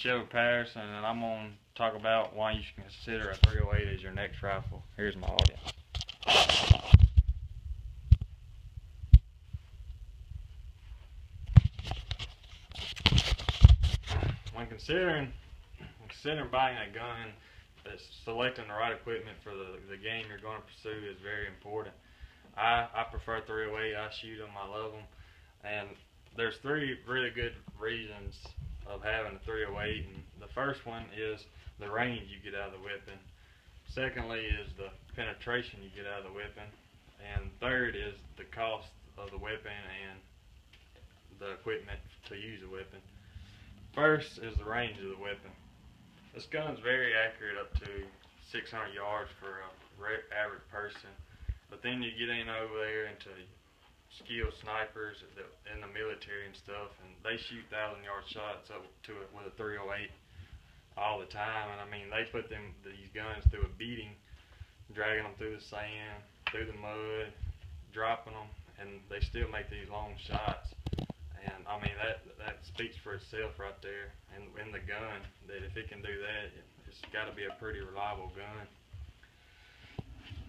Joe Patterson, and I'm going to talk about why you should consider a 308 as your next rifle. Here's my audience. When considering buying a gun, selecting the right equipment for the game you're going to pursue is very important. I prefer 308. I shoot them. I love them. And there's three really good reasons of having a 308. And the first one is the range you get out of the weapon. Secondly is the penetration you get out of the weapon. And third is the cost of the weapon and the equipment to use the weapon. First is the range of the weapon. This gun's very accurate up to 600 yards for a average person, but then you get in over there into skilled snipers in the military and stuff, and they shoot 1,000-yard shots up to it with a 308 all the time. And I mean, they put these guns through a beating, dragging them through the sand, through the mud, dropping them, and they still make these long shots. And I mean, that speaks for itself right there. And in the gun, that if it can do that, it's got to be a pretty reliable gun.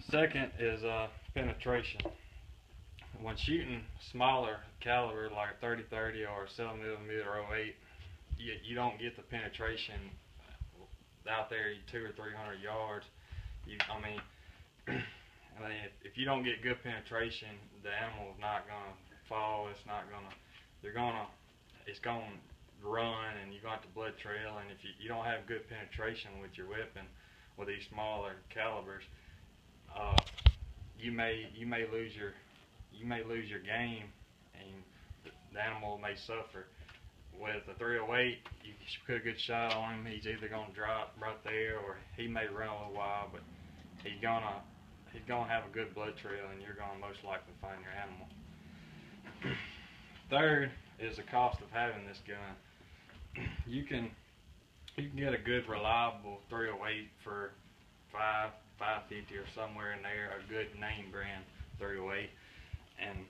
Second is penetration. When shooting smaller caliber like a 30-30 or a 7mm 08, you don't get the penetration out there 200 or 300 yards. I mean, if you don't get good penetration, the animal is not gonna fall. It's gonna run, and you're gonna have to blood trail. And if you don't have good penetration with your weapon, with these smaller calibers, you may lose your game, and the animal may suffer. With a 308, you put a good shot on him. He's either gonna drop right there, or he may run a little while, but he's gonna have a good blood trail, and you're gonna most likely find your animal. Third is the cost of having this gun. You can get a good reliable 308 for $550 or somewhere in there, a good name brand 308. And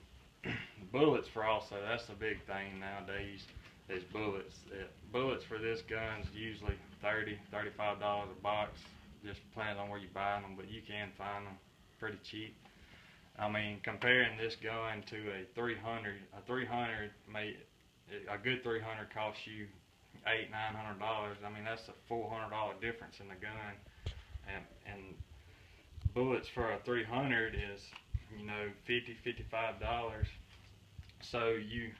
bullets for also, that's the big thing nowadays, is bullets. Bullets for this gun's usually $30, $35 a box, just depending on where you buy them, but you can find them pretty cheap. I mean, comparing this gun to a 300, a good 300 costs you $800–900. I mean, that's a $400 difference in the gun, and bullets for a 300 is, $50–55. So you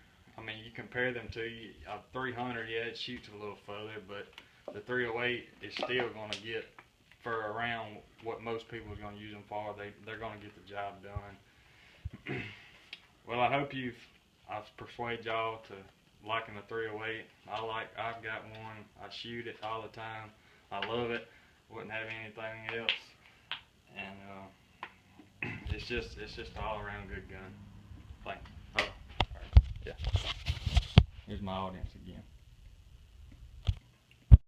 compare them to a 300. Yeah, it shoots a little further, but the 308 is still going to get for around what most people are going to use them for. They're going to get the job done. Well, I hope I've persuaded y'all to liking the 308. I've got one. I shoot it all the time. I love it. Wouldn't have anything else. And it's just all around good gun. Thanks. Oh, all right. Yeah. Here's my audience again.